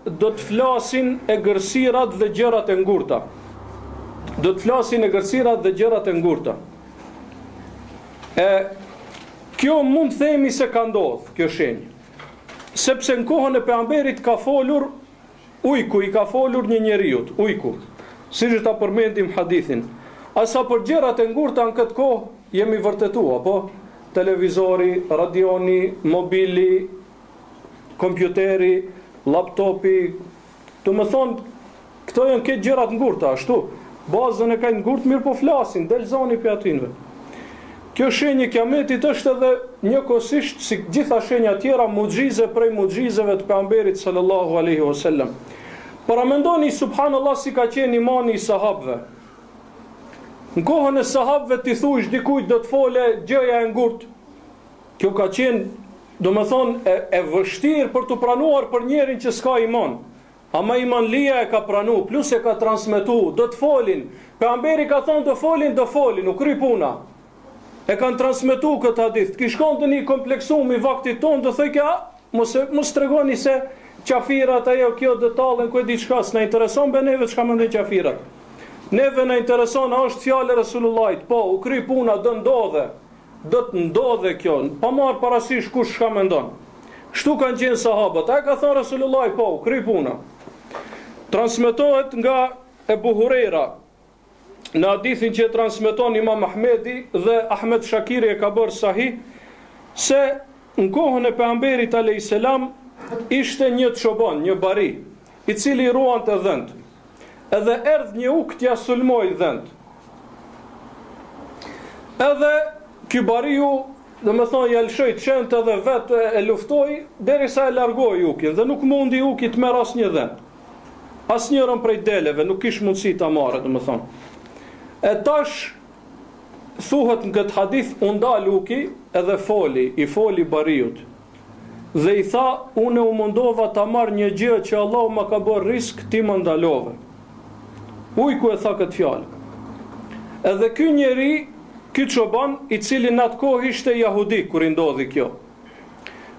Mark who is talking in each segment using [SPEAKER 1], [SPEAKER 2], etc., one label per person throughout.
[SPEAKER 1] do të flasin e gërsirat dhe gjërat e ngurta. Do të flasin e gërsirat dhe gjërat e ngurta. Kjo mund të themi se ka ndodhur, kjo shenjë. Sepse në kohën e pejgamberit ka folur ujku, i ka folur një njeriut, ujku. Siç ta përmendim hadithin. Asa për gjërat e ngurta në këtë kohë jemi vërtetuar, po? Televizori, radioni, mobili, kompjuteri, laptopi, të më thonë, këto janë këtë gjërat ngurta, ashtu. Bazën e kanë ngurt, mirë po flasin, delzoni për atinve. Kjo shenjë kiametit është edhe njëkohësisht si gjitha shenja tjera muxhize prej muxhizeve të pejgamberit sallallahu alaihi wasallam. Para mendoni subhanallahu si ka qenë imani i sahabëve. Në kohën e sahabëve ti thuaj dikujt do të fole gjëja e ngurtë. Kjo ka qenë, domethënë e vështirë për të pranuar për njerin që s'ka iman. Ama imanlia e ka pranu, plus e ka transmetu, do të folin. Pejgamberi ka thonë do folin, u kry puna. E kanë transmetu këtë hadith. Ki shkon të një kompleksum i vaktit tonë, do thëj kja, mos tregoni se qafirat ajo kjo detalen ku e di çka, s'na intereson be neve çka mendojnë qafirat. Neve na intereson është fjalë e Resulullahit, po, u kry puna, do të ndodhe kjo, pa marr parasysh kush çka mendon. Kështu kanë qenë sahabët. Ai ka thënë Resulullahi, po, u kry puna. Transmetohet nga Ebu Hurera, në hadithin që transmeton Imam Ahmedi dhe Ahmed Shakiri e ka bërë sahih, se në kohën e pejgamberit alayhis salam ishte një çoban, një bari, i cili ruante dhënt. Edhe erdh një uk t'ja sulmoi dhënt. Edhe ky bariu, domethënë ja lshoi çente dhe vetë e luftoi derisa e largoi ukin dhe nuk mundi uki të merr asnjë dhënt. Asnjëron prej deleve nuk kish mundësi ta marrë, domethënë. E tash thuhet në këtë hadith u ndal uki edhe i foli bariut. Dhe i tha, unë u mundova ta marr një gjë që Allahu më ka bërë risk, ti më ndalove. Ujku e tha këtë fjalë. Edhe ky njeri, ky çoban, i cili në atë kohë ishte jahudi kur i ndodhi kjo,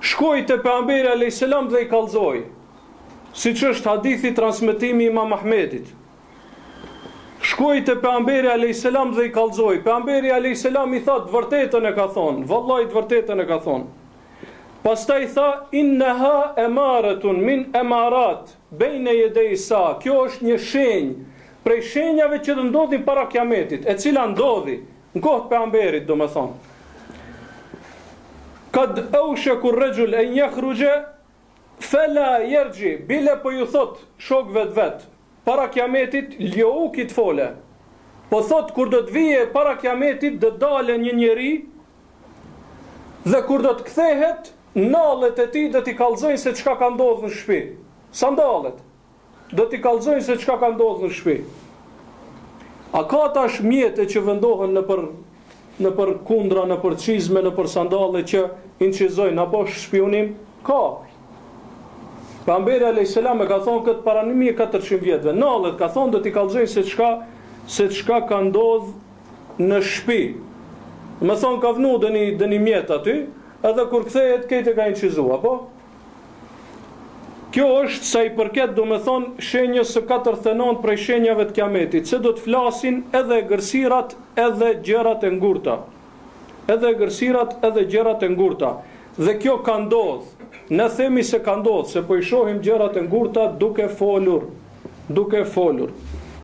[SPEAKER 1] shkoi te pejgamberi alayhis salam dhe i kallzoi. Siç është hadithi transmetimi i Imam Ahmedit. Shkoi te pejgamberi alayhis salam dhe i kallzoi. Pejgamberi alayhis salam i tha, vërtetën e ka thonë, vallahi vërtetën e ka thonë. Pastaj tha, innaha emaratun min emarat bejne jedej sa. Kjo është një shenjë prej shenjave që të ndodhin para kiametit, e cila ndodhi në kohë të pejgamberit, domethënë. Kad aushaku rajul an yakhruja fala yarji, bile po ju thot shokëve vet, para kiametit ljo ukit fole. Po thot kur do të vije para kiametit do dalë një njeri dhe kur do të kthehet nallet e tij do t'i kallzojnë se çka ka ndodhur në shtëpi. Sandallet do t'i kallzojnë se çka ka ndodhur në shtëpi. A ka tash mjete që vendohen në për kundra, në për çizme, në për sandalle që incizojnë apo shpionim? Ka. Pejgamberi alayhis salam e ka thonë këtë para 1400 vjetëve. Nallet ka thonë do t'i kallzojnë se çka ka ndodhur në shtëpi. Më thonë ka vënë dëni mjet aty, edhe kur kthehet këtë ka incizua, po? Kjo është sa i përket, do me thonë, shenjës së 49 prej shenjave të kiametit, se do të flasin edhe gërsirat edhe gjërat e ngurta. Edhe gërsirat edhe gjërat e ngurta. Dhe kjo ka ndodhur. Ne themi se ka ndodhur, se po i shohim gjërat e ngurta duke folur.